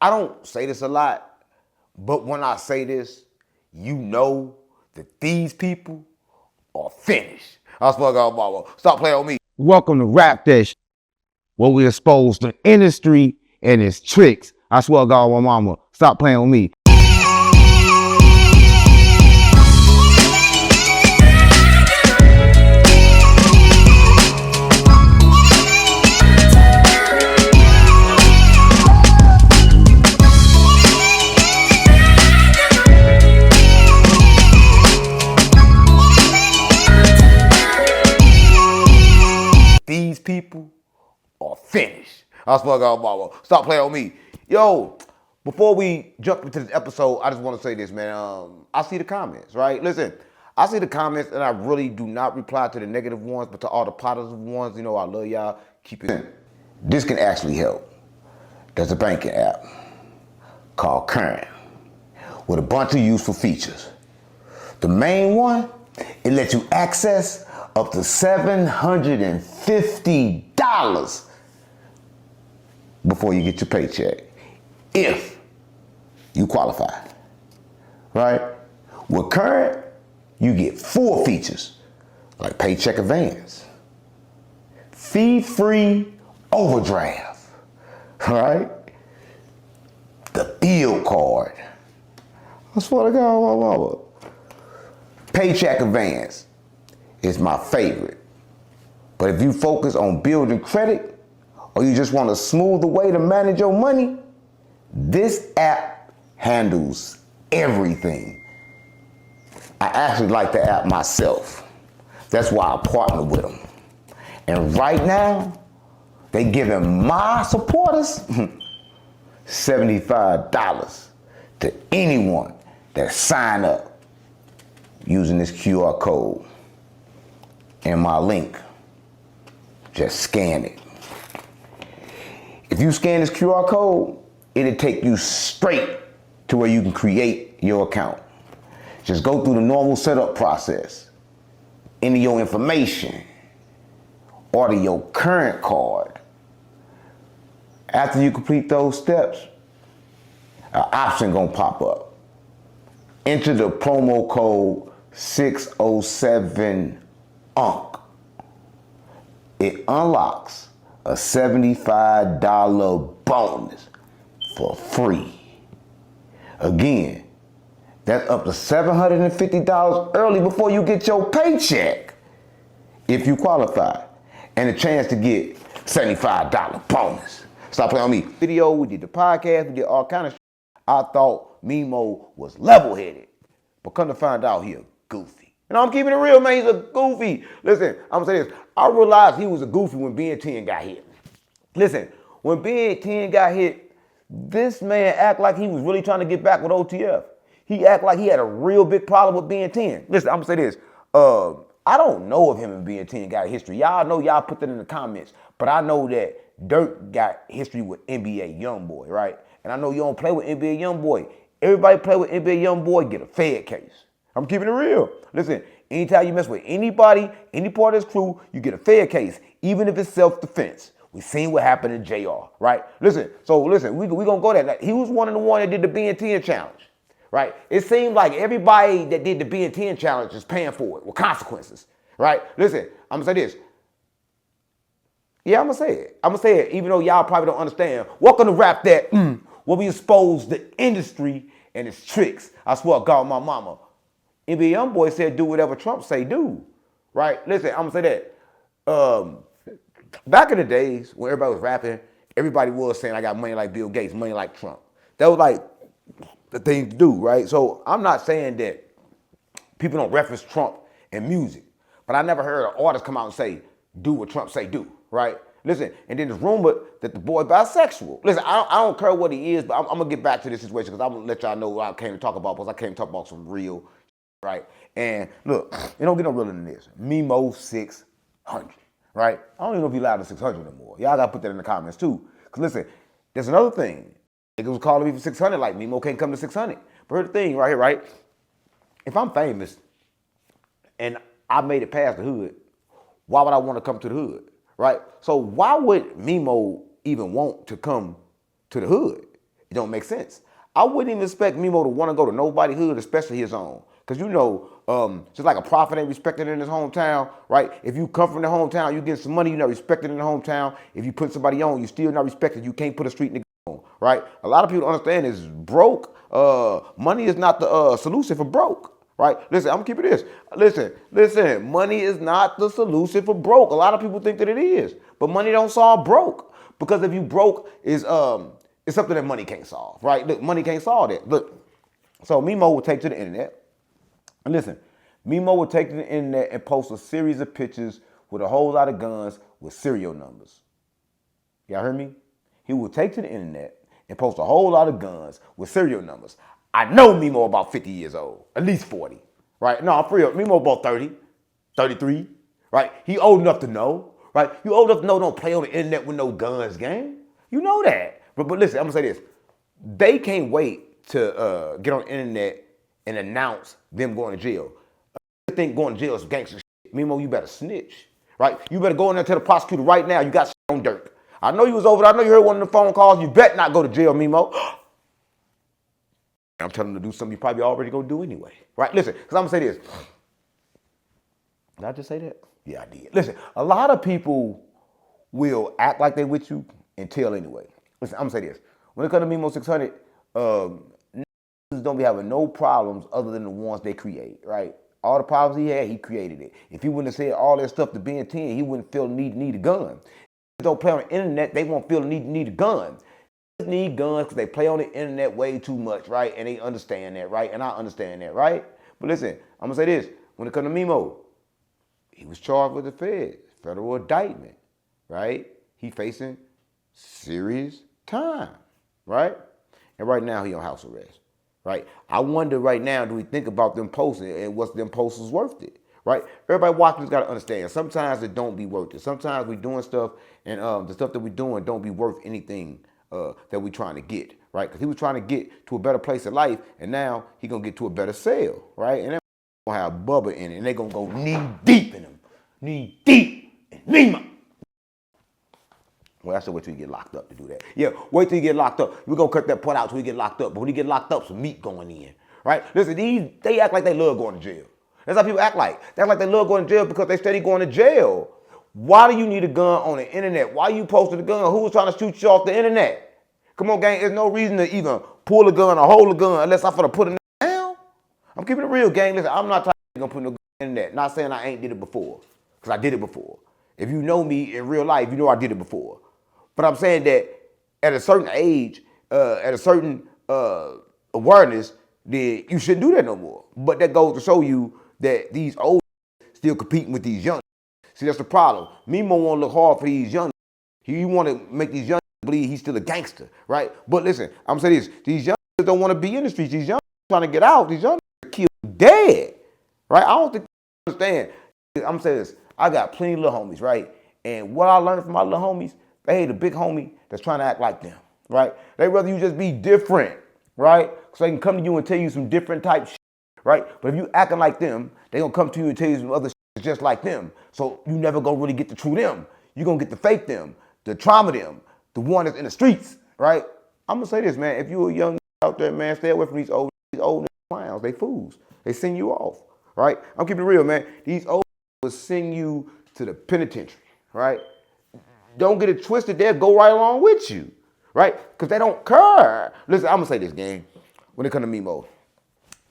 I don't say this a lot, but when I say this, you know that these people are finished. I swear to God, mama, stop playing with me. Welcome to Rap Dish, where we expose the industry and its tricks. I swear to God, my mama, stop playing with me. These people are finished. I swear to God, mama, stop playing with me. Yo, before we jump into this episode, I just want to say this, man. I see the comments, right? Listen, I see the comments, and I really do not reply to the negative ones, but to all the positive ones, you know, I love y'all. Keep it. This can actually help. There's a banking app called Current with a bunch of useful features. The main one, it lets you access up to $750 before you get your paycheck, if you qualify, right? With Current, you get 4 features, like paycheck advance, fee-free overdraft, right? The bill card. I swear to God, my mama. Paycheck advance is my favorite. But if you focus on building credit, or you just want a smoother way to manage your money, this app handles everything. I actually like the app myself. That's why I partner with them. And right now, they giving my supporters $75 to anyone that sign up using this QR code and my link. Just scan it. If you scan this QR code, it'll take you straight to where you can create your account. Just go through the normal setup process. Enter your information. Order your current card. After you complete those steps, an option gonna pop up. Enter the promo code 607UNC. It unlocks a $75 bonus for free. Again, that's up to $750 early before you get your paycheck, if you qualify, and a chance to get $75 bonus. Stop playing on me. Video, we did the podcast, we did all kind of shit. I thought Mimo was level-headed, but come to find out he a goofy. You know, I'm keeping it real, man. He's a goofy. Listen, I'm gonna say this. I realized he was a goofy when Ben 10 got hit. Listen, when Ben 10 got hit, this man act like he was really trying to get back with OTF. He act like he had a real big problem with Ben 10. Listen, I'm gonna say this. I don't know if him and Ben 10 got a history. Y'all know, y'all put that in the comments. But I know that Dirk got history with NBA Youngboy, right? And I know you don't play with NBA Youngboy. Everybody play with NBA Youngboy, get a Fed case. I'm keeping it real. Listen, anytime you mess with anybody, any part of this crew, you get a Fed case, even if it's self-defense. We seen what happened to JR, right? Listen, we gonna go there. He was one of the ones that did the Ben 10 challenge, right? It seemed like everybody that did the Ben 10 challenge is paying for it with consequences, right? Listen, I'm gonna say this. Yeah, I'm gonna say it. I'm gonna say it, even though y'all probably don't understand. Welcome to Rap That, where we expose the industry and its tricks. I swear to God, my mama. NBA Youngboy said do whatever Trump say do, right? Listen, I'm gonna say that. Back in the days when everybody was rapping, everybody was saying I got money like Bill Gates, money like Trump. That was like the thing to do, right? So I'm not saying that people don't reference Trump in music, but I never heard an artist come out and say, do what Trump say do, right? Listen, and then there's rumor that the boy bisexual. Listen, I don't care what he is, but I'm gonna get back to this situation because I'm gonna let y'all know what I came to talk about, because I came to talk about some real, right? And look, it don't get no realer than this. Mimo 600, right? I don't even know if he's allowed to 600 anymore. Y'all gotta put that in the comments too. Because listen, there's another thing. Niggas was calling me for 600 like Mimo can't come to 600. But here's the thing right here, right? If I'm famous and I made it past the hood, why would I want to come to the hood, right? So why would Mimo even want to come to the hood It don't make sense. I wouldn't even expect Mimo to want to go to nobody's hood, especially his own. Because just like a prophet ain't respected in his hometown, right? If you come from the hometown, you get some money, you're not respected in the hometown. If you put somebody on, you still not respected. You can't put a street nigga on, right? A lot of people don't understand is broke. Money is not the solution for broke. Right? Listen, I'm gonna keep it this. Listen, money is not the solution for broke. A lot of people think that it is. But money don't solve broke. Because if you broke is it's something that money can't solve, right? Look, money can't solve that. Look, so Mimo would take to the internet. And listen, Mimo would take to the internet and post a series of pictures with a whole lot of guns with serial numbers. Y'all heard me? He would take to the internet and post a whole lot of guns with serial numbers. I know Mimo about 50 years old, at least 40, right? No, I'm free. Mimo about 30, 33, right? He old enough to know, right? You old enough to know don't play on the internet with no guns, gang. You know that. But listen, I'm gonna say this. They can't wait to get on the internet and announce them going to jail. I think going to jail is some gangster shit. Mimo, you better snitch, right? You better go in there and tell the prosecutor right now you got shit on Dirk. I know you was over there. I know you heard one of the phone calls. You bet not go to jail, Mimo. I'm telling them to do something you probably already gonna do anyway, right? Listen, because I'm gonna say this. Did I just say that? Yeah, I did. Listen, a lot of people will act like they with you and tell anyway. Listen, I'm gonna say this. When it comes to Mimo 600, don't be having no problems other than the ones they create, right? All the problems he had, he created it. If he wouldn't have said all that stuff to Ben 10, he wouldn't feel the need a gun. If they don't play on the internet, they won't feel the need a gun. Need guns because they play on the internet way too much, right? And they understand that, right? And I understand that, right? But listen, I'm gonna say this. When it comes to Mimo, he was charged with the Fed, federal indictment, right? He facing serious time, right? And right now he on house arrest, right? I wonder right now, do we think about them posting and what's them posters worth it, right? Everybody watching got to understand. Sometimes it don't be worth it. Sometimes we doing stuff and the stuff that we doing don't be worth anything that we trying to get, right? Because he was trying to get to a better place in life, and now he gonna get to a better sale, right? And then gonna have Bubba in it, and they gonna go knee deep in him, knee deep in Mimo. Well, I said wait till you get locked up to do that. Yeah, wait till you get locked up. We're gonna cut that part out till you get locked up. But when you get locked up, some meat going in, right? Listen, they act like they love going to jail. That's how people act like. They act like they love going to jail because they steady going to jail. Why do you need a gun on the internet? Why you posting a gun? Who was trying to shoot you off the internet? Come on, gang. There's no reason to even pull a gun or hold a gun unless I'm finna put it down. I'm keeping it real, gang. Listen, I'm not gonna put no gun in the internet. Not saying I ain't did it before, because I did it before. If you know me in real life, you know I did it before. But I'm saying that at a certain age, at a certain awareness, then you shouldn't do that no more. But that goes to show you that these old still competing with these young. See, that's the problem. Mimo want to look hard for these young. He want to make these young believe he's still a gangster, right? But listen, I'm saying this. These young don't want to be in the streets. These young trying to get out. These young killed dead, right? I don't think you understand. I'm saying this. I got plenty of little homies, right? And what I learned from my little homies, they hate a big homie that's trying to act like them, right? They rather you just be different, right? So they can come to you and tell you some different type shit, right? But if you acting like them, they gonna come to you and tell you some other shit just like them. So you never gonna really get the true them. You gonna get the fake them, the trauma them, the one that's in the streets, right? I'm gonna say this, man. If you a young out there, man, stay away from these old clowns. They fools. They send you off, right? I'm keeping it real, man. These old will send you to the penitentiary, right? Don't get it twisted. They'll go right along with you, right? Because they don't care. Listen, I'm gonna say this, gang. When it comes to Mimo,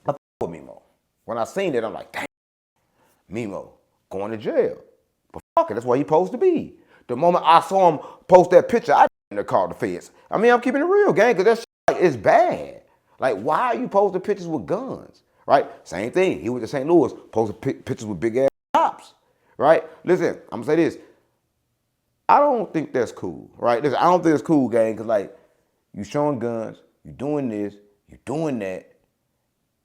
I f with Mimo. When I seen it, I'm like, dang, Mimo going to jail. But fuck it, that's where he supposed to be. The moment I saw him post that picture, I didn't call the feds. I mean, I'm keeping it real, gang, because that shit, like, it's bad. Like, why are you posting pictures with guns, right? Same thing. He went to St. Louis, posted pictures with big ass cops, right? Listen, I'm gonna say this. I don't think that's cool, right? Listen, I don't think it's cool, gang, because, like, you showing guns, you doing this, you doing that,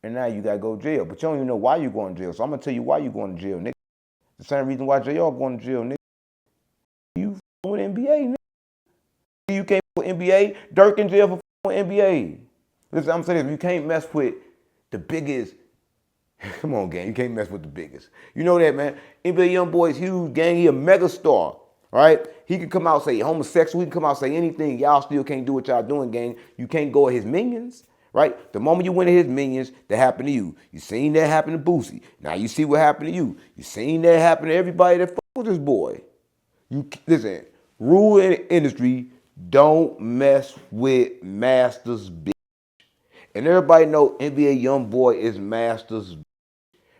and now you gotta go to jail. But you don't even know why you going to jail. So I'm gonna tell you why you going to jail, nigga. The same reason why JR going to jail, nigga. You with NBA, nigga. You can't with NBA. Dirk in jail for NBA. Listen, I'm saying this, you can't mess with the biggest. Come on, gang, you can't mess with the biggest. You know that, man. NBA young boy is huge, gang. He a mega star. right? He can come out and say homosexual. He can come out and say anything. Y'all still can't do what y'all doing, gang. You can't go at his minions, right? The moment you went at his minions, that happened to you. You seen that happen to Boosie. Now you see what happened to you. You seen that happen to everybody that fuck with this boy. You listen. Rule in the industry: don't mess with Masters, bitch. And everybody know NBA YoungBoy is Masters,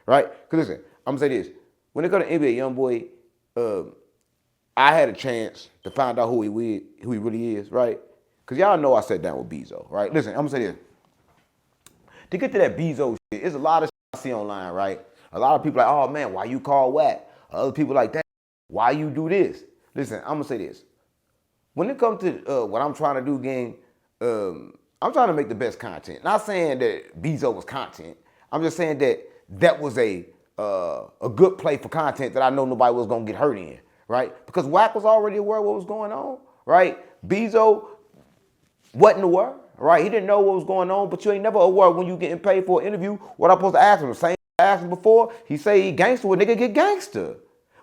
right? Because listen, I'm gonna say this: when it comes to NBA YoungBoy, I had a chance to find out who he really is, right? Because y'all know I sat down with Bezo, right? Listen, I'm gonna say this: to get to that Bezo shit, it's a lot of shit I see online, right? A lot of people like, oh man, why you call whack? Other people like that, why you do this? Listen, I'm gonna say this: when it comes to what I'm trying to do, gang, I'm trying to make the best content. Not saying that Bezo was content. I'm just saying that that was a good play for content that I know nobody was gonna get hurt in, right? Because Wack was already aware of what was going on, right? Bezo wasn't aware, right? He didn't know what was going on, but you ain't never aware when you getting paid for an interview. What I'm supposed to ask him? The same I asked him before. He say he gangster, well, nigga, get gangster.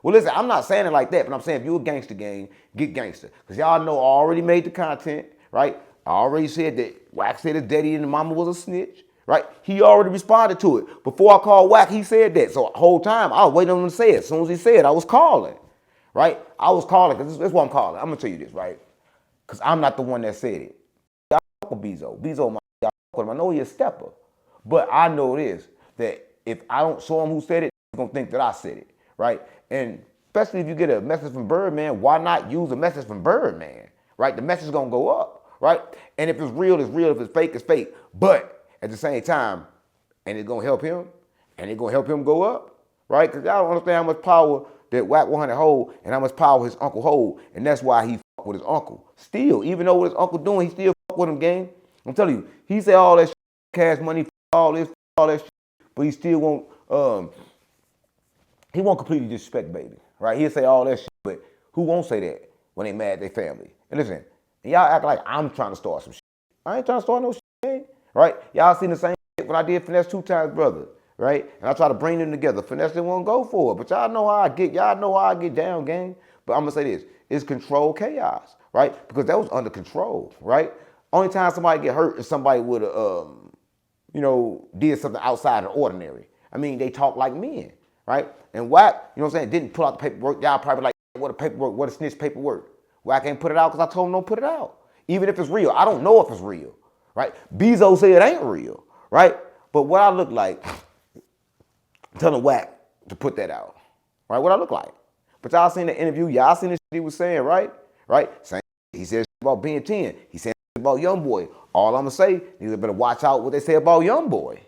Well, listen, I'm not saying it like that, but I'm saying if you a gangster gang, get gangster. Because y'all know I already made the content, right? I already said that Wack said his daddy and the mama was a snitch, right? He already responded to it. Before I called Wack, he said that. So the whole time, I was waiting on him to say it. As soon as he said it, I was calling, right? I was calling, because that's what I'm calling. I'm going to tell you this, right? Because I'm not the one that said it. Y'all fuck with Bezo. Bezo, y'all fuck with him. I know he a stepper. But I know this, that if I don't show him who said it, he's going to think that I said it, right? And especially if you get a message from Birdman, why not use a message from Birdman, right? The message is going to go up, right? And if it's real, it's real. If it's fake, it's fake. But at the same time, and it's going to help him, and it's going to help him go up, right? Because y'all don't understand how much power that Wack 100 hold and how much power his uncle hold. And that's why he fuck with his uncle. Still, even though what his uncle doing, he still fuck with him, gang. I'm telling you, he said all that shit, cash money, all this, all that shit, but he still won't, he won't completely disrespect baby, right? He'll say all that shit, but who won't say that when they mad at their family? And listen, y'all act like I'm trying to start some shit. I ain't trying to start no shit, right? Y'all seen the same shit when I did Finesse 2 Times Brother, right? And I try to bring them together. Finesse didn't want to go for it, but y'all know how I get. Y'all know how I get down, gang. But I'm gonna say this: it's controlled chaos, right? Because that was under control, right? Only time somebody get hurt is somebody would have, did something outside of the ordinary. I mean, they talk like men, right? And Wack, you know what I'm saying, didn't pull out the paperwork. Y'all probably like, what a paperwork, what a snitch paperwork. Wack ain't put it out because I told him don't put it out. Even if it's real. I don't know if it's real, right? Bezo said it ain't real, right? But what I look like, telling Wack to put that out, right? What I look like. But y'all seen the interview, y'all seen the shit he was saying, right? Right? Saying, he said about being 10. He said about YoungBoy. All I'm gonna say, you better watch out what they say about YoungBoy.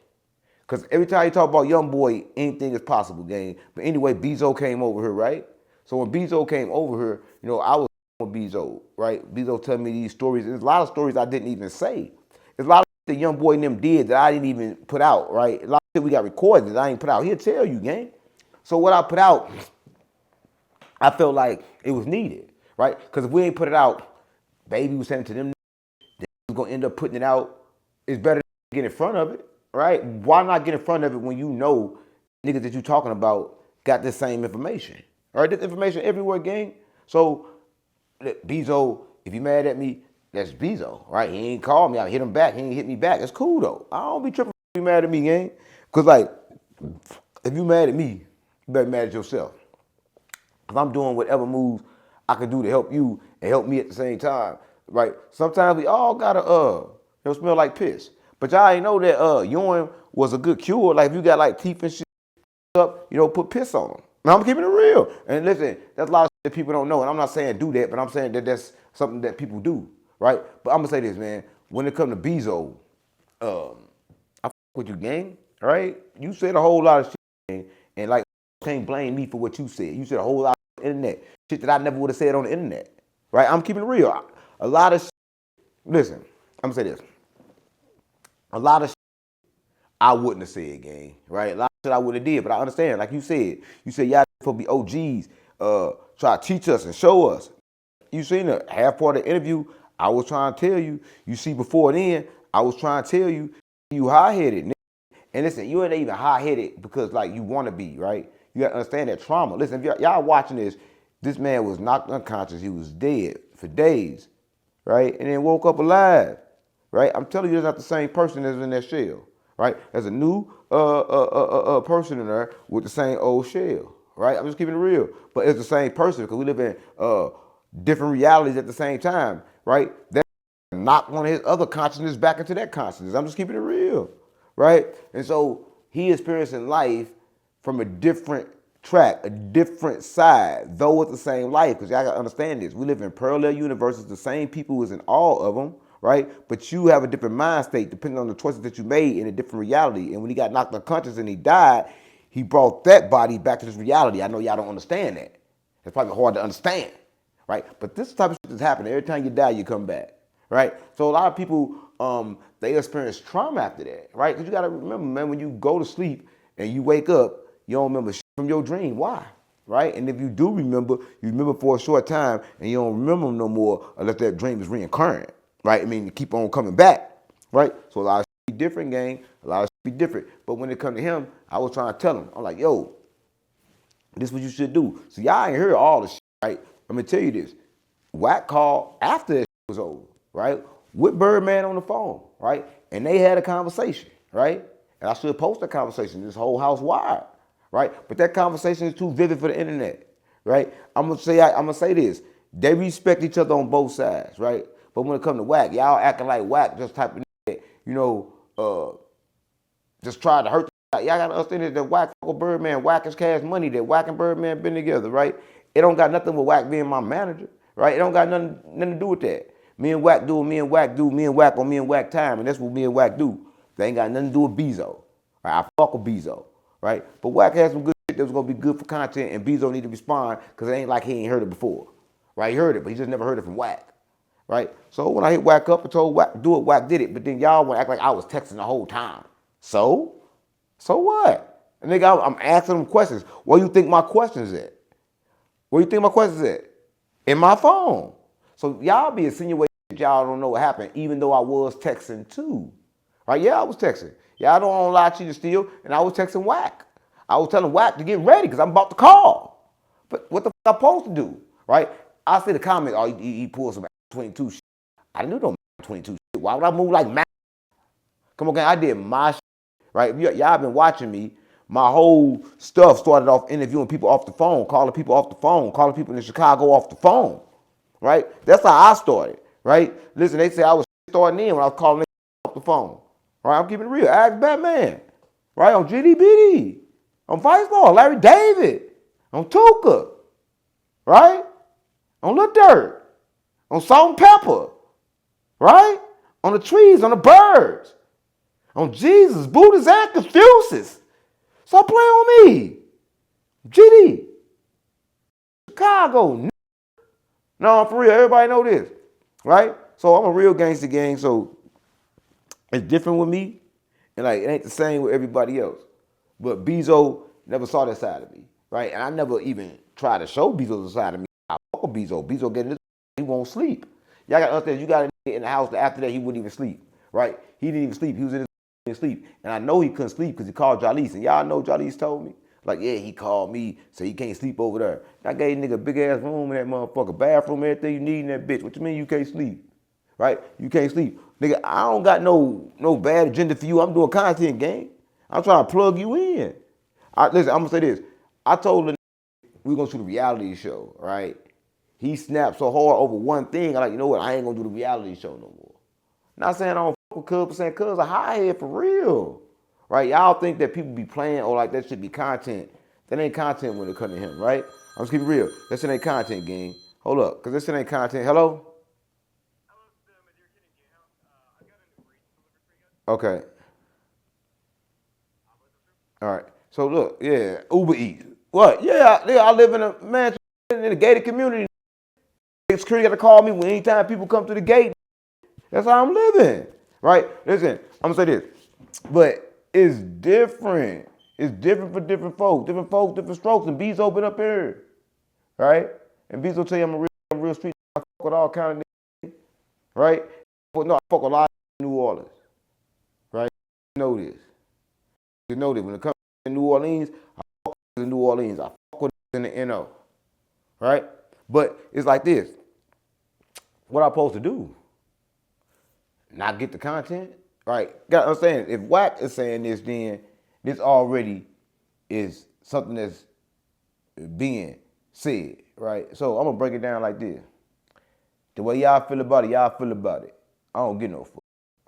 Because every time you talk about YoungBoy, anything is possible, gang. But anyway, Bezo came over here, right? So when Bezo came over here, I was with Bezo, right? Bezo telling me these stories. There's a lot of stories I didn't even say. There's a lot of shit that YoungBoy and them did that I didn't even put out, right? A lot of shit we got recorded that I ain't put out. He'll tell you, gang. So what I put out, I felt like it was needed, right? Because if we ain't put it out, baby was sending it to them, they was gonna end up putting it out. It's better to get in front of it, right? Why not get in front of it when you know niggas that you talking about got this same information? All right, this information everywhere, gang. So, Bezo, if you mad at me, that's Bezo, right? He ain't called me. I hit him back. He ain't hit me back. It's cool, though. I don't be tripping if you mad at me, gang. Because, like, if you mad at me, you better be mad at yourself. Because I'm doing whatever moves I can do to help you and help me at the same time, right? Sometimes we all gotta, smell like piss. But y'all ain't know that urine was a good cure. Like, if you got, like, teeth and shit up, put piss on them. Now, I'm keeping it real. And listen, that's a lot of shit that people don't know. And I'm not saying do that, but I'm saying that that's something that people do, right? But I'm going to say this, man. When it comes to Bezo, I fuck with you, gang, right? You said a whole lot of shit, gang, and, like, can't blame me for what you said. You said a whole lot on the internet. Shit that I never would have said on the internet, right? I'm keeping it real. A lot of shit. Listen, I'm going to say this. A lot of shit I wouldn't have said, gang, right? A lot of shit I would have did, but I understand. Like you said y'all supposed to be OGs, try to teach us and show us. You seen the half part of the interview, I was trying to tell you. You see before then, I was trying to tell you, you high-headed, nigga. And listen, you ain't even high-headed because, like, you want to be, right? You got to understand that trauma. Listen, if y'all watching this, This man was knocked unconscious. He was dead for days, right? And then woke up alive, right? I'm telling you, it's not the same person that's in that shell, right? There's a new person in there with the same old shell, right? I'm just keeping it real. But it's the same person because we live in different realities at the same time, right? That knocked one of his other consciousness back into that consciousness. I'm just keeping it real, right? And so he experiencing life from a different track, a different side, though it's the same life, because y'all gotta understand this. We live in parallel universes, the same people is in all of them, right? But you have a different mind state depending on the choices that you made in a different reality. And when he got knocked unconscious and he died, he brought that body back to this reality. I know y'all don't understand that. It's probably hard to understand, right? But this type of shit is happening. Every time you die, you come back, right? So a lot of people, they experience trauma after that, right? Because you got to remember, man, when you go to sleep and you wake up, you don't remember shit from your dream. Why? Right? And if you do remember, you remember for a short time and you don't remember no more unless that dream is recurrent, right? I mean, you keep on coming back, right? So a lot of shit be different, gang. A lot of shit be different. But when it come to him, I was trying to tell him, I'm like, yo, this is what you should do. So y'all ain't heard all the shit, right? I'm going to tell you this. Wack called after that shit was over, right? With Birdman on the phone, right? And they had a conversation, right? And I should post that conversation. This whole house wired, right? But that conversation is too vivid for the internet, right? I'm gonna say this. They respect each other on both sides, right? But when it comes to Wack, y'all acting like Wack just type of, just try to hurt. Y'all gotta understand that Wack fuck with Birdman, Wack is Cash Money, that Wack and Birdman been together, right? It don't got nothing with Wack being my manager, right? It don't got nothing to do with that. Me and Wack do what me and Wack do, me and Wack on me and Wack time, and that's what me and Wack do. They ain't got nothing to do with Bezo. Right? I fuck with Bezo, right? But Wack has some good shit that was gonna be good for content, and Bezo need to respond because it ain't like he ain't heard it before, right? He heard it, but he just never heard it from Wack, right? So when I hit Wack up and told Wack do it, Wack did it. But then y'all want to act like I was texting the whole time. So what? And nigga, I'm asking them questions. Where you think my questions at? Where you think my questions at? In my phone. So y'all be insinuating that y'all don't know what happened, even though I was texting too. Right? Yeah, I was texting. Y'all don't lie, cheat, and steal, and I was texting Wack. I was telling Wack to get ready because I'm about to call. But what the fuck I supposed to do? Right? I see the comments, oh, he pulled some 22 shit. I didn't do no 22 shit. Why would I move like Mac? Come on, gang, I did my shit. Right? Y'all been watching me. My whole stuff started off interviewing people off the phone, calling people off the phone, calling people in Chicago off the phone. Right? That's how I started. Right? Listen, they say I was starting in when I was calling off the phone. Right? I'm keeping it real. Ask Batman. Right? On GDBD. On Vice Law. Larry David. On Tuka. Right? On Lil Dirt. On Salt and Pepper. Right? On the trees, on the birds. On Jesus, Buddhas, and Confucius. Stop playing on me. GD. Chicago. No, for real. Everybody know this. Right? So I'm a real gangster gang. So it's different with me. And like it ain't the same with everybody else. But Bezo never saw that side of me. Right? And I never even tried to show Bezo's side of me. I fuck with Bezo. Bezo getting this, he won't sleep. Y'all got to understand, you got a nigga in the house that after that he wouldn't even sleep. Right? He didn't even sleep. He was in his sleep. And I know he couldn't sleep because he called Jalice. And y'all know Jalice told me. Like, yeah, he called me, so he can't sleep over there. I gave nigga a big ass room in that motherfucker, bathroom, everything you need in that bitch. What you mean you can't sleep? Right? You can't sleep. Nigga, I don't got no bad agenda for you. I'm doing content, gang. I'm trying to plug you in. Listen, I'm gonna say this. I told the we gonna shoot a reality show, right? He snapped so hard over one thing, I'm like, you know what, I ain't gonna do the reality show no more. Not saying I don't fuck with Cuz, but saying Cuz a high head for real. Right? Y'all think that people be playing or like that should be content. That ain't content when it comes to him, right? I'm just keeping it real. That shit ain't content, gang. Hold up, because this shit ain't content. Hello? Okay. All right. So look, yeah, Uber Eats. What? Yeah, I live in a mansion in a gated community. Security got to call me when anytime people come to the gate. That's how I'm living. Right? Listen, I'm gonna say this. But it's different. It's different for different folks. Different folks, different strokes. And Bezo been up here. Right? And Bezo tell you I'm a real street. I fuck with all kind of niggas. Right? But no, I fuck a lot in New Orleans. Right? You know this. You know this. When it comes to New Orleans, I fuck with in New Orleans. I fuck with in the NO. right? But it's like this. What I'm supposed to do? Not get the content, right? Gotta understand, if Wack is saying this, then this already is something that's being said, right? So I'm gonna break it down like this. The way y'all feel about it, y'all feel about it. I don't get no fuck,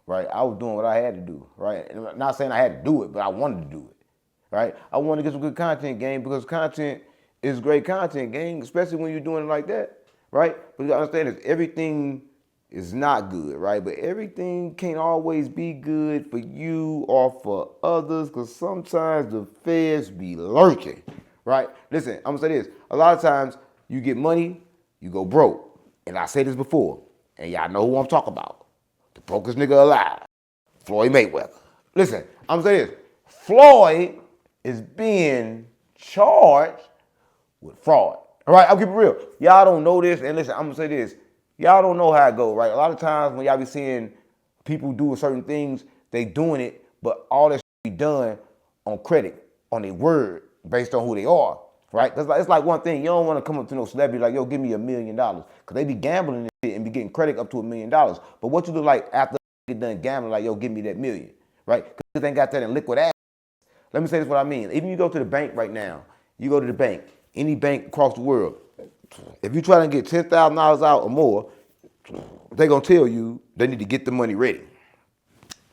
right? I was doing what I had to do, right? And I'm not saying I had to do it, but I wanted to do it, right? I wanted to get some good content, gang, because content is great content, gang, especially when you're doing it like that, right? But you gotta understand is everything is not good, right? But everything can't always be good for you or for others, because sometimes the feds be lurking, right? Listen, I'm gonna say this. A lot of times you get money, you go broke. And I said this before, and y'all know who I'm talking about. The brokest nigga alive, Floyd Mayweather. Listen, I'm gonna say this. Floyd is being charged with fraud. All right, I'll keep it real. Y'all don't know this, and listen, I'm gonna say this. Y'all don't know how it go, right? A lot of times when y'all be seeing people doing certain things, they doing it, but all that shit be done on credit, on their word, based on who they are, right? Cause it's like one thing, you don't want to come up to no celebrity like, yo, give me $1 million, cause they be gambling and shit and be getting credit up to $1 million. But what you do like after you get done gambling, like, yo, give me that million, right? Cause they ain't got that in liquid assets. Let me say this what I mean. Even you go to the bank right now, you go to the bank, any bank across the world, if you try to get $10,000 out or more, they're gonna tell you they need to get the money ready.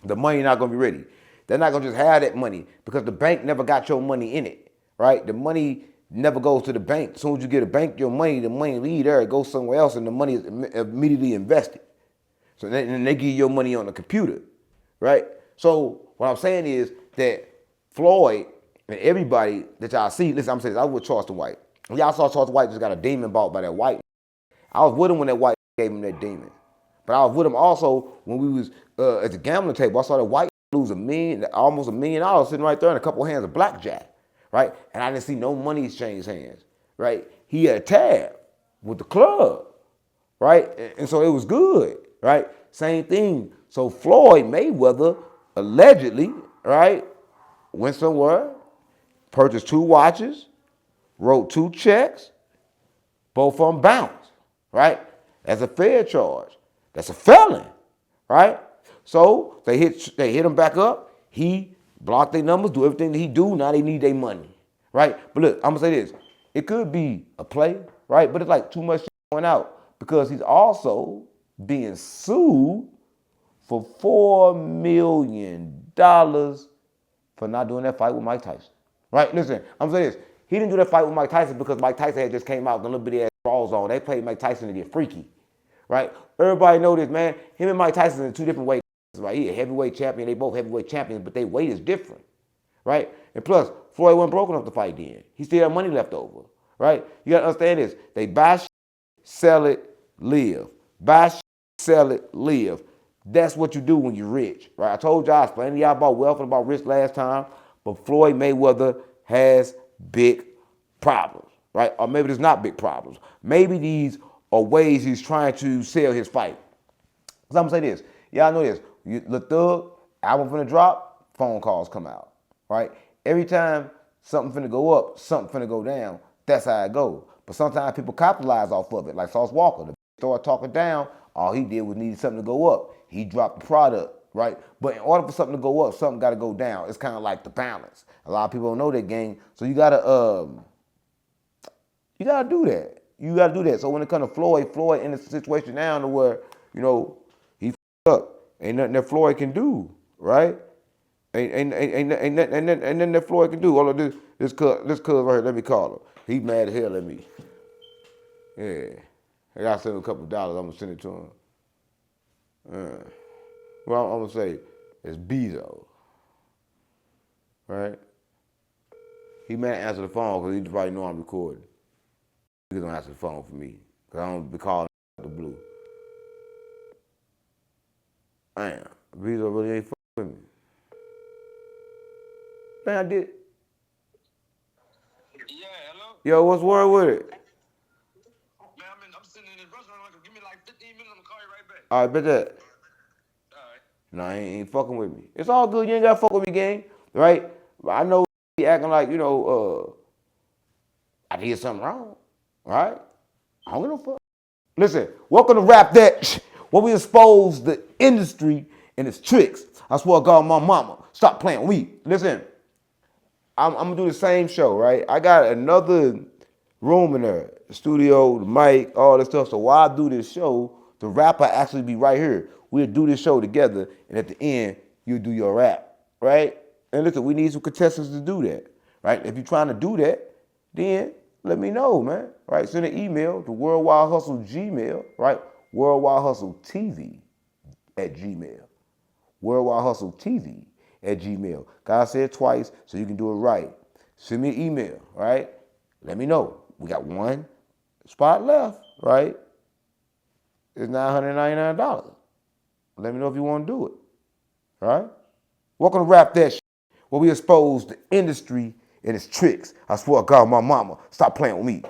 The money not gonna be ready. They're not gonna just have that money because the bank never got your money in it, right? The money never goes to the bank. As soon as you get a bank your money, the money leave there, it goes somewhere else, and the money is immediately invested. So then they give you your money on the computer, right? So what I'm saying is that Floyd and everybody that y'all see, listen, I'm saying this, I was with Charleston White. When y'all saw Charleston White just got a demon bought by that white. I was with him when that white gave him that demon. But I was with him also when we was at the gambling table. I saw that white lose almost $1 million sitting right there in a couple hands of blackjack, right? And I didn't see no money exchange hands, right? He had a tab with the club, right? And so it was good, right? Same thing. So Floyd Mayweather allegedly, right, went somewhere, purchased 2 watches, wrote 2 checks, both of them bounced, right? That's a fair charge. That's a felon, right? So they hit him back up. He blocked their numbers, do everything that he do. Now they need their money, right? But look, I'm gonna say this. It could be a play, right? But it's like too much going out because he's also being sued for $4 million for not doing that fight with Mike Tyson, right? Listen, I'm saying this. He didn't do that fight with Mike Tyson because Mike Tyson had just came out with a little bitty ass draws on. They played Mike Tyson to get freaky, right? Everybody know this, man. Him and Mike Tyson in 2 different weight classes, right? He a heavyweight champion. They both heavyweight champions, but their weight is different, right? And plus, Floyd wasn't broken up to fight then. He still had money left over, right? You got to understand this. They buy shit, sell it, live. Buy shit, sell it, live. That's what you do when you're rich, right? I told y'all, I explained to y'all about wealth and about risk last time, but Floyd Mayweather has big problems, right? Or maybe there's not big problems. Maybe these are ways he's trying to sell his fight. So I'm gonna say this. Y'all know this. The Thug album finna drop, phone calls come out, right? Every time something finna go up, something finna go down. That's how it goes. But sometimes people capitalize off of it, like Sauce Walker. The started talking down, all he did was needed something to go up. He dropped the product, right? But in order for something to go up, something got to go down. It's kind of like the balance. A lot of people don't know that game, so you gotta do that. You gotta do that. So when it comes to Floyd in a situation now to where he up, ain't nothing that Floyd can do, right? Ain't nothing that Floyd can do. All of this cuz right here, let me call him. He mad as hell at me. Yeah, I gotta send him a couple of dollars. I'm gonna send it to him. Well, I'm gonna say it's Bezo, right? He may answer the phone because he probably know I'm recording. He don't answer the phone for me because I don't be calling out the blue. Damn, Bezo really ain't fucking with me. Man, I did. Yeah, hello? Yo, what's the word with it? Man, I'm sitting in this restaurant. Give me like 15 minutes. I'm gonna call you right back. All right, bet that. All right. Nah, he ain't fucking with me. It's all good. You ain't gotta fuck with me, gang. Right? But I know he acting like, I did something wrong. All right? I don't give no fuck. Listen, welcome to Rap That, where we expose the industry and its tricks. I swear to God, my mama, stop playing with me. Listen, I'm gonna do the same show, right? I got another room in there, the studio, the mic, all this stuff. So while I do this show, the rapper actually be right here. We'll do this show together, and at the end, you'll do your rap, right? And listen, we need some contestants to do that, right? If you're trying to do that, then let me know, man. Right? Send an email to Worldwide Hustle Gmail, right? Worldwide Hustle TV at Gmail. Worldwide Hustle TV at Gmail. God said it twice, so you can do it right. Send me an email, right? Let me know. We got one spot left, right? It's $999. Let me know if you want to do it, all right? Welcome to Rap That Shit, where we expose the industry and its tricks. I swear to God, my mama, stop playing with me.